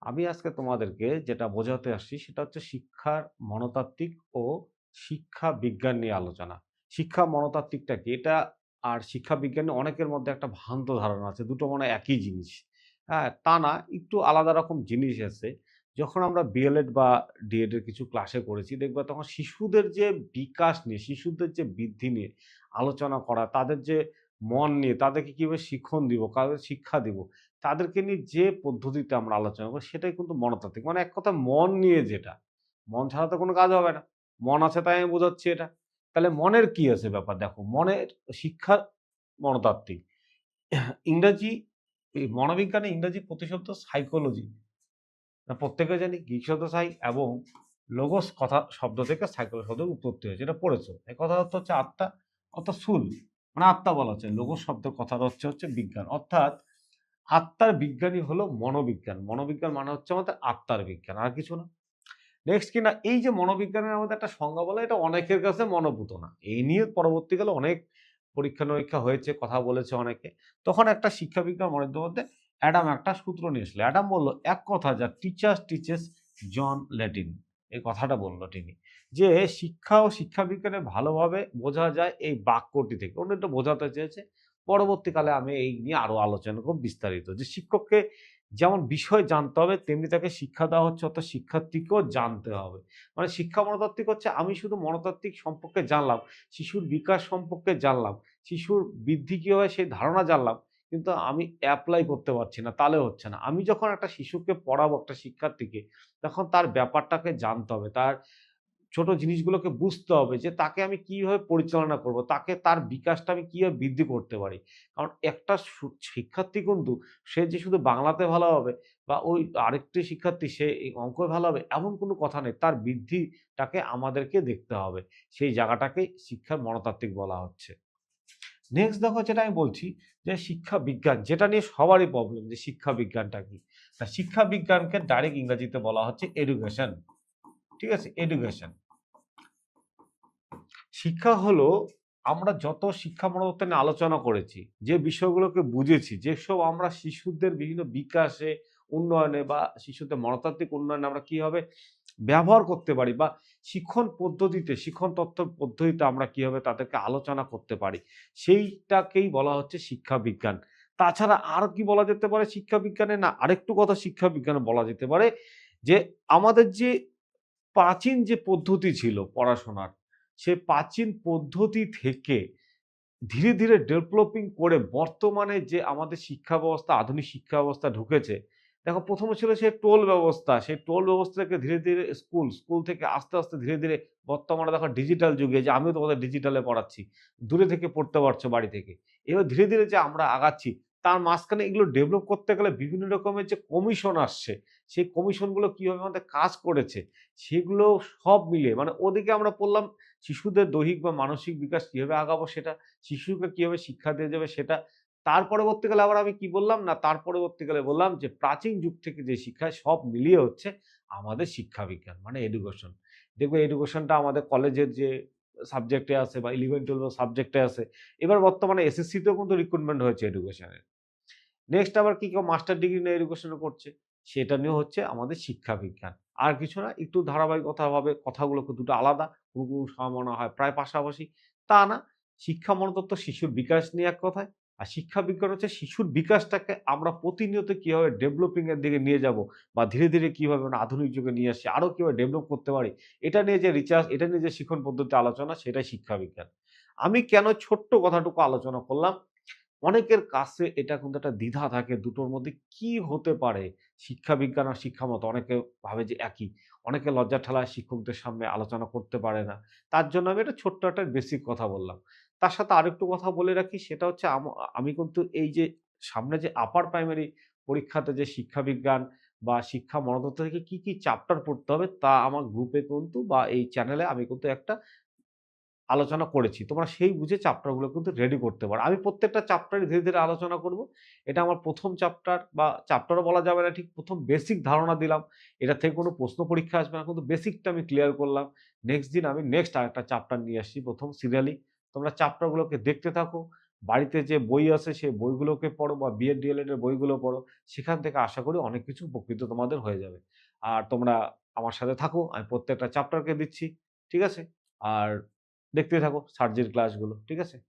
আমি আজকে তোমাদেরকে যেটা বোঝাতে আসছি সেটা হচ্ছে শিক্ষার মনতাত্ত্বিক ও শিক্ষা বিজ্ঞান নিয়ে আলোচনা। শিক্ষা মনতাত্ত্বিকটা কি? এটা আর শিক্ষা বিজ্ঞানে অনেকের মধ্যে একটা ভ্রান্ত ধারণা আছে। দুটো মনে হয় একই জিনিস। হ্যাঁ? তা না, একটু আলাদা রকম জিনিস আছে। যখন আমরা বিএলএড বা ডিএড এর কিছু ক্লাসে করেছি, দেখবা তখন শিশুদের যে বিকাশ নিয়ে, শিশুদের যে বৃদ্ধি নিয়ে আলোচনা করা, তাদের যে মন নিয়ে, তাদেরকে কিভাবে শিখন দিব, কাদের শিক্ষা দিব, তাদেরকে নিয়ে যে পদ্ধতিতে আমরা আলোচনা করি সেটাই কিন্তু মনতাত্ত্বিক। মানে এক কথায় মন নিয়ে যেটা। মন ছাড়া তো কোনো কাজ হবে না। মন আছে তাই আমি বোঝাচ্ছি এটা। তাহলে মনের কি আছে ব্যাপার দেখো। মনের শিক্ষা মনতাত্ত্বিক। ইংরেজি মনোবিজ্ঞানের ইংরেজি প্রতিশব্দ সাইকোলজি। প্রত্যেকে জানি গ্রিক শব্দ সাই এবং লোগোস কথা শব্দ থেকে সাইকো শব্দের উৎপত্তি হয়েছে। এটা পড়েছো। এই কথার অর্থ হচ্ছে আত্মা অর্থাৎ সুল। মানে আত্মা বলা হচ্ছে। লোগোস শব্দের কথার হচ্ছে বিজ্ঞান। অর্থাৎ আত্মার বিজ্ঞানী হলো মনোবিজ্ঞান। মনোবিজ্ঞান মানে হচ্ছে আমাদের আত্মার বিজ্ঞান, আর কিছু না। নেক্সট কিনা এই যে মনোবিজ্ঞানের আমাদের একটা সংজ্ঞা বলা, এটা অনেকের কাছে মনোভূত না। এই নিয়ে পরবর্তীকালে অনেক পরীক্ষা-নিরীক্ষা হয়েছে, কথা বলেছে অনেকে। তখন একটা শিক্ষাবিজ্ঞান মনের মধ্যে অ্যাডাম একটা সূত্র নিয়ে আসলো। অ্যাডাম বলল এক কথা যা টিচার্স টিচেস জন ল্যাটিন। এই কথাটা বলল তিনি। যে শিক্ষা ও শিক্ষাবিজ্ঞানে ভালোভাবে বোঝা যায় এই বাক্যটি থেকে। উনি একটু বোঝাতে চেয়েছে। পরবর্তীকালে আমি এই নিয়ে আরো আলোচনা করব বিস্তারিত। যে শিক্ষককে যেমন বিষয় জানতে হবে তেমনি তাকে শিক্ষা দেওয়া হচ্ছে, অর্থাৎ শিক্ষার্থীকেও জানতে হবে। মানে শিক্ষা মনতাত্ত্বিক হচ্ছে আমি শুধু মনতাত্ত্বিক সম্পর্কে জানলাম, শিশুর বিকাশ সম্পর্কে জানলাম, শিশুর বৃদ্ধি কি হয় সেই ধারণা জানলাম, কিন্তু আমি এপ্লাই করতে পারছি না, তাহলে হচ্ছে না। আমি যখন একটা শিশুকে পড়াবো, একটা শিক্ষার্থীকে, তখন তার ব্যাপারটাকে জানতে হবে, তার ছোট জিনিসগুলোকে বুঝতে হবে যে তাকে আমি কিভাবে পরিচালনা করব, তাকে তার বিকাশটা আমি কিভাবে বৃদ্ধি করতে পারি। কারণ একটা শিক্ষার্থী কিন্তু সে যে শুধু বাংলাতে ভালো হবে বা ওই আরেকটি শিক্ষার্থী সে এই অঙ্কে ভালো হবে এমন কোনো কথা নেই। তার বৃদ্ধিটাকে আমাদেরকে দেখতে হবে। সেই জায়গাটাকে শিক্ষার মনতাত্ত্বিক বলা হচ্ছে। নেক্সট দেখো যেটা আমি বলছি যে শিক্ষা বিজ্ঞান, যেটা নিয়ে সবারই প্রবলেম যে শিক্ষা বিজ্ঞানটা কি? তা শিক্ষা বিজ্ঞানকে ডাইরেক্ট ইংরেজিতে বলা হচ্ছে এডুকেশন। ঠিক আছে? এডুকেশন। শিক্ষা হলো আমরা যত শিক্ষা মনতত্ত্ব নিয়ে আলোচনা করেছি, যে বিষয়গুলোকে বুঝেছি, যেসব আমরা শিশুদের বিভিন্ন বিকাশে, উন্নয়নে বা শিশুদের মনতাত্ত্বিক উন্নয়নে আমরা কিভাবে ব্যবহার করতে পারি বা শিক্ষণ পদ্ধতিতে, শিক্ষণ তথ্য পদ্ধতিতে আমরা কিভাবে তাদেরকে আলোচনা করতে পারি, সেইটাকেই বলা হচ্ছে শিক্ষা বিজ্ঞান। তাছাড়া আর কি বলা যেতে পারে শিক্ষা বিজ্ঞানে? না, আরেকটু কথা শিক্ষা বিজ্ঞানে বলা যেতে পারে যে আমাদের যে প্রাচীন যে পদ্ধতি ছিল পড়াশোনার, সে প্রাচীন পদ্ধতি থেকে ধীরে, ধীরে ডেভেলপিং করে বর্তমানে যে আমাদের শিক্ষা ব্যবস্থা, আধুনিক শিক্ষা ব্যবস্থা ঢুকেছে। দেখো ১ম এ ছিল সেই টোল ব্যবস্থা। সেই টোল ব্যবস্থা থেকে ধীরে, ধীরে স্কুল থেকে আস্তে, আস্তে ধীরে, ধীরে বর্তমানে দেখো ডিজিটাল যুগে যে আমিও তোমাদের ডিজিটালে পড়াচ্ছি। দূরে থেকে পড়তে পারছো বাড়ি থেকে। এবার ধীরে, ধীরে যে আমরা আগাচ্ছি, তার মাঝখানে এগুলো ডেভেলপ করতে গেলে বিভিন্ন রকমের যে কমিশন আসছে, সেই কমিশনগুলো কিভাবে আমাদের কাজ করেছে, সেগুলো সব মিলিয়ে মানে ওদিকে আমরা পড়লাম শিশুদের দৈহিক বা মানসিক বিকাশ কিভাবে আগাবো সেটা, শিশুকে কিভাবে শিক্ষা দেয়া যাবে সেটা। তার পরবর্তীকালে আবার আমি কি বললাম? না, তার পরবর্তীকালে বললাম যে প্রাচীন যুগ থেকে যে শিক্ষা সব মিলিয়ে হচ্ছে আমাদের শিক্ষা বিজ্ঞান মানে এডুকেশন। দেখবে এডুকেশনটা আমাদের কলেজের যে সাবজেক্টে আছে বা 11-12 এর সাবজেক্টে আছে। এবার বর্তমানে এসএসসি তেও কিন্তু রিক্রুটমেন্ট হয়েছে এডুকেশনের। নেক্সট আবার কি কেউ মাস্টার ডিগ্রি নিয়ে এডুকেশনে করছে। সেটা নিয়েও হচ্ছে আমাদের শিক্ষা বিজ্ঞান। আর কিছু না, একটু ধারাবাহিকতাভাবে কথাগুলোকে দুটো আলাদা, কোনো, কোনো সময় মনে হয় প্রায় পাশাপাশি। তা না, শিক্ষা মূলত শিশুর বিকাশ নিয়ে এক কথায়। আর শিক্ষা বিজ্ঞান হচ্ছে শিশুর বিকাশটাকে আমরা প্রতিনিয়ত কিভাবে ডেভেলপিং এর দিকে নিয়ে যাবো বা ধীরে, ধীরে কিভাবে আমরা আধুনিক যুগে নিয়ে আসছি, আরো কিভাবে ডেভেলপ করতে পারি। এটা নিয়ে যে রিসার্চ, এটা নিয়ে যে শিক্ষণ পদ্ধতি আলোচনা সেটাই শিক্ষা বিজ্ঞান। আমি কেন ছোট্ট কথাটুকু আলোচনা করলাম? অনেকের কাছে এটা কিন্তু একটা দ্বিধা থাকে দুটোর মধ্যে কি হতে পারে? শিক্ষা বিজ্ঞান আর শিক্ষামত অনেকে ভাবে যে একই। অনেকে লজ্জার ঠেলায় শিক্ষকদের সামনে আলোচনা করতে পারে না। তার জন্য আমি একটা ছোট্ট একটা বেসিক কথা বললাম। তার সাথে আরেকটু কথা বলে রাখি, সেটা হচ্ছে আমি কিন্তু এই যে সামনে যে আপার প্রাইমারি পরীক্ষাতে যে শিক্ষা বিজ্ঞান বা শিক্ষা মনতত্ত্ব থেকে কি, কি চ্যাপ্টার পড়তে হবে তা আমার গ্রুপে কিন্তু বা এই চ্যানেলে আমি কিন্তু একটা আলোচনা করেছি। তোমরা সেই বুঝে চ্যাপ্টারগুলো কিন্তু রেডি করতে পারো। আমি প্রত্যেকটা চ্যাপ্টারে ধীরে, ধীরে আলোচনা করব। এটা আমার ১ম চ্যাপ্টার বা চ্যাপ্টারও বলা যাবে না ঠিক, ১ম বেসিক ধারণা দিলাম। এটা থেকে কোনো প্রশ্ন পরীক্ষা আসবে না। কিন্তু বেসিকটা আমি ক্লিয়ার করলাম। নেক্সট দিন আমি নেক্সট আরেকটা চ্যাপ্টার নিয়ে আসছি ১ম সিরিয়ালি। তোমরা চ্যাপ্টারগুলোকে দেখতে থাকো। বাড়িতে যে বই আছে সেই বইগুলোকে পড়ো বা বিএড, ডিএলএড এর বইগুলো পড়ো। সেখান থেকে আশা করি অনেক কিছু উপকৃত তোমাদের হয়ে যাবে। আর তোমরা আমার সাথে থাকো। আমি প্রত্যেকটা চ্যাপ্টারকে দিচ্ছি। ঠিক আছে? আর দেখতে থাকো সার্জির ক্লাসগুলো। ঠিক আছে?